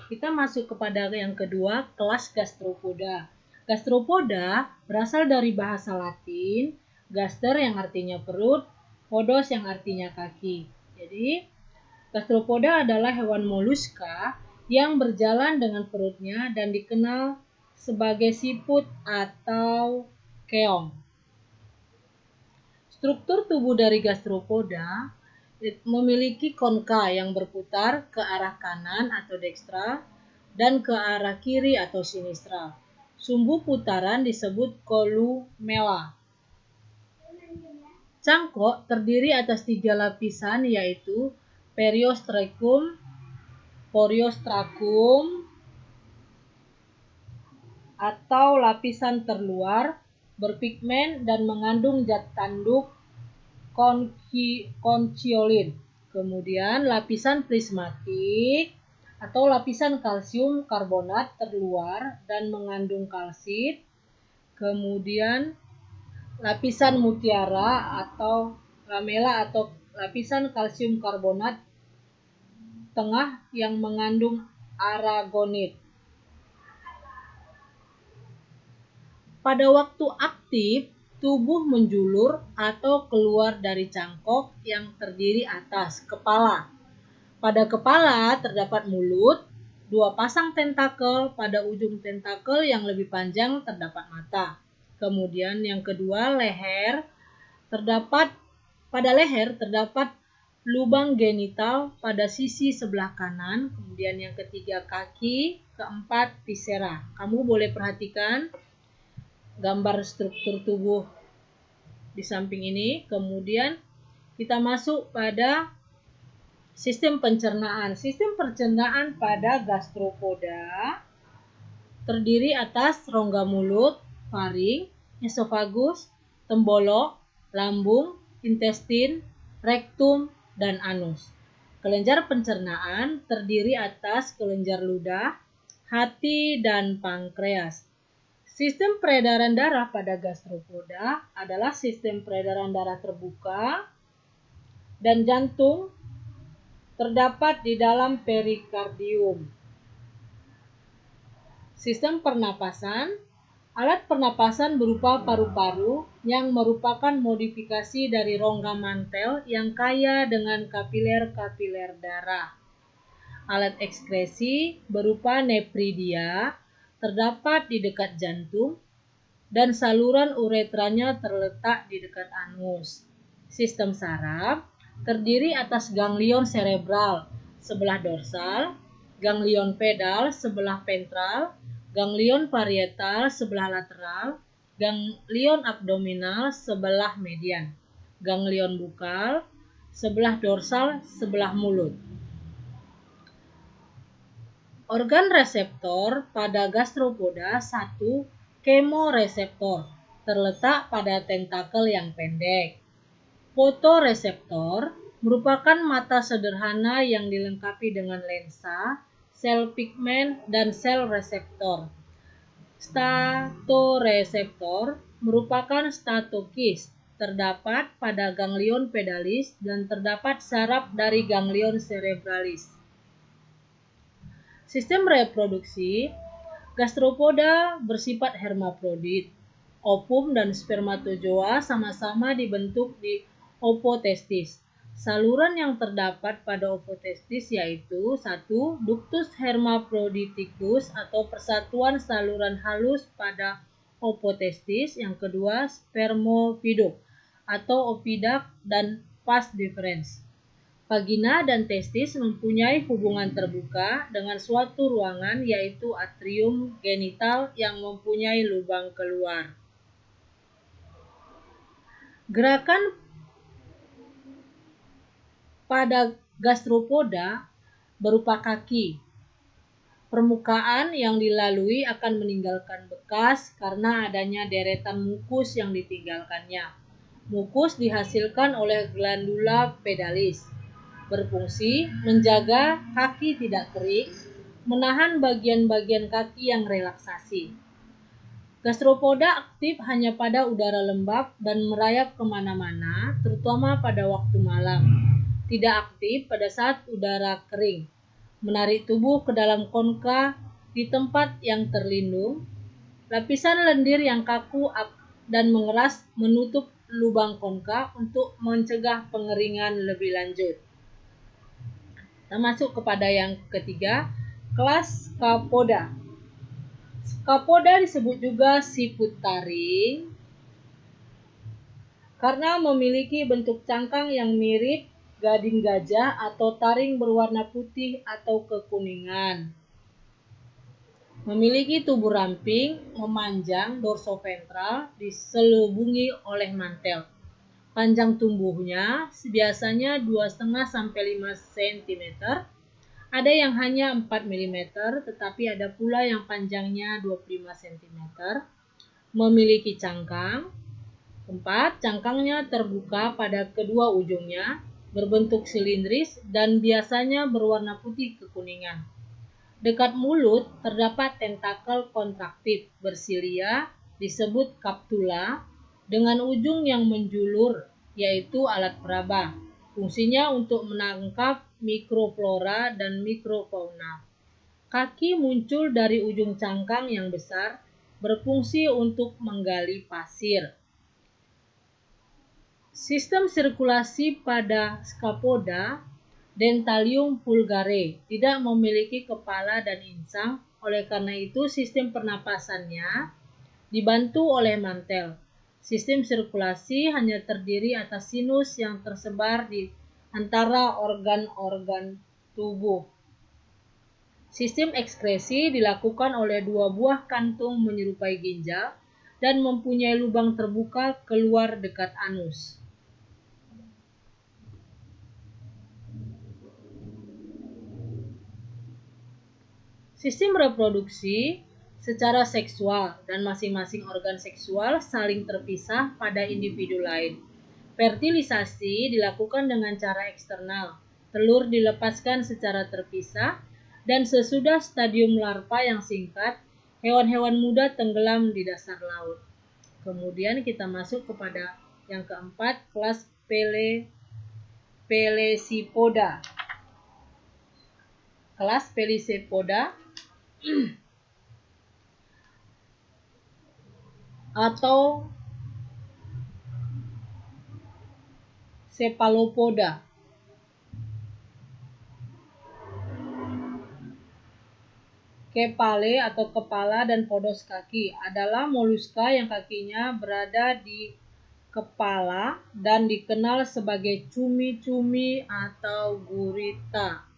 Kita masuk kepada yang kedua, kelas gastropoda. Gastropoda berasal dari bahasa Latin, gaster yang artinya perut, podos yang artinya kaki. Jadi, gastropoda adalah hewan moluska yang berjalan dengan perutnya dan dikenal sebagai siput atau keong. Struktur tubuh dari gastropoda memiliki konka yang berputar ke arah kanan atau dekstra dan ke arah kiri atau sinistra. Sumbu putaran disebut columella. Cangkok terdiri atas 3 lapisan yaitu periostracum, poriostracum atau lapisan terluar, berpigmen dan mengandung zat tanduk konchiolin. Kemudian lapisan prismatik atau lapisan kalsium karbonat terluar dan mengandung kalsit. Kemudian lapisan mutiara atau lamela atau lapisan kalsium karbonat tengah yang mengandung aragonit. Pada waktu aktif, tubuh menjulur atau keluar dari cangkok yang terdiri atas kepala. Pada kepala terdapat mulut, 2 pasang tentakel, pada ujung tentakel yang lebih panjang terdapat mata. Kemudian yang kedua, pada leher terdapat lubang genital pada sisi sebelah kanan. Kemudian yang ketiga kaki, keempat visera. Kamu boleh perhatikan gambar struktur tubuh di samping ini. Kemudian kita masuk pada sistem pencernaan. Sistem pencernaan pada gastropoda terdiri atas rongga mulut, faring, esofagus, tembolok, lambung, intestin, rektum, dan anus. Kelenjar pencernaan terdiri atas kelenjar ludah, hati, dan pankreas. Sistem peredaran darah pada gastropoda adalah sistem peredaran darah terbuka dan jantung terdapat di dalam perikardium. Sistem pernapasan, alat pernapasan berupa paru-paru yang merupakan modifikasi dari rongga mantel yang kaya dengan kapiler-kapiler darah. Alat ekskresi berupa nephridia terdapat di dekat jantung dan saluran uretranya terletak di dekat anus. Sistem saraf terdiri atas ganglion cerebral sebelah dorsal, ganglion pedal sebelah ventral, ganglion parietal sebelah lateral, ganglion abdominal sebelah median, ganglion bukal sebelah dorsal sebelah mulut. Organ reseptor pada gastropoda 1. Kemoreseptor terletak pada tentakel yang pendek. Fotoreseptor merupakan mata sederhana yang dilengkapi dengan lensa, sel pigmen, dan sel reseptor. Statoreseptor merupakan statokis, terdapat pada ganglion pedalis dan terdapat saraf dari ganglion cerebralis. Sistem reproduksi, gastropoda bersifat hermafrodit. Ovum dan spermatozoa sama-sama dibentuk di opotestis. Saluran yang terdapat pada opotestis yaitu 1. Ductus hermaphroditicus atau persatuan saluran halus pada opotestis. Yang kedua, spermoviduct atau oviduct dan vas deferens. Vagina dan testis mempunyai hubungan terbuka dengan suatu ruangan yaitu atrium genital yang mempunyai lubang keluar. Gerakan pada gastropoda berupa kaki. Permukaan yang dilalui akan meninggalkan bekas karena adanya deretan mukus yang ditinggalkannya. Mukus dihasilkan oleh glandula pedalis. Berfungsi menjaga kaki tidak kering, menahan bagian-bagian kaki yang relaksasi. Gastropoda aktif hanya pada udara lembab dan merayap kemana-mana, terutama pada waktu malam. Tidak aktif pada saat udara kering. Menarik tubuh ke dalam konka di tempat yang terlindung. Lapisan lendir yang kaku dan mengeras menutup lubang konka untuk mencegah pengeringan lebih lanjut. Kita masuk kepada yang ketiga, kelas Scapoda. Scapoda disebut juga siput taring karena memiliki bentuk cangkang yang mirip gading gajah atau taring berwarna putih atau kekuningan. Memiliki tubuh ramping, memanjang dorsoventral, diselubungi oleh mantel. Panjang tubuhnya biasanya 2,5 sampai 5 cm. Ada yang hanya 4 mm, tetapi ada pula yang panjangnya 25 cm. Memiliki cangkang. 4. Cangkangnya terbuka pada kedua ujungnya, berbentuk silindris dan biasanya berwarna putih kekuningan. Dekat mulut terdapat tentakel kontraktif bersilia disebut kaptula dengan ujung yang menjulur, yaitu alat peraba. Fungsinya untuk menangkap mikroflora dan mikrofauna. Kaki muncul dari ujung cangkang yang besar, berfungsi untuk menggali pasir. Sistem sirkulasi pada Scapoda Dentalium vulgare tidak memiliki kepala dan insang, oleh karena itu sistem pernapasannya dibantu oleh mantel. Sistem sirkulasi hanya terdiri atas sinus yang tersebar di antara organ-organ tubuh. Sistem ekskresi dilakukan oleh 2 buah kantung menyerupai ginjal dan mempunyai lubang terbuka keluar dekat anus. Sistem reproduksi secara seksual dan masing-masing organ seksual saling terpisah pada individu lain. Fertilisasi dilakukan dengan cara eksternal. Telur dilepaskan secara terpisah dan sesudah stadium larva yang singkat, hewan-hewan muda tenggelam di dasar laut. Kemudian kita masuk kepada yang keempat, kelas Pelesipoda. Kelas Pelesipoda atau Cephalopoda. Kepale atau kepala dan podos kaki adalah moluska yang kakinya berada di kepala dan dikenal sebagai cumi-cumi atau gurita.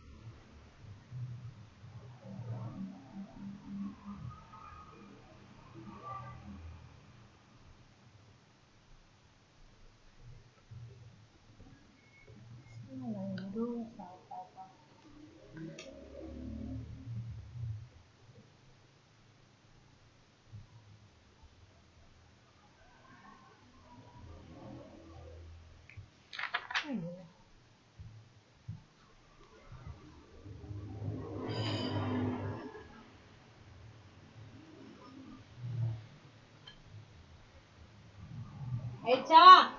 Eca,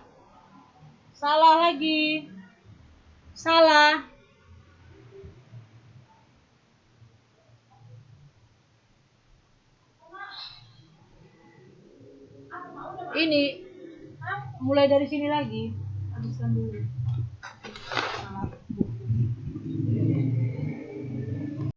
salah lagi. Salah. Ini mulai dari sini lagi. Habiskan dulu.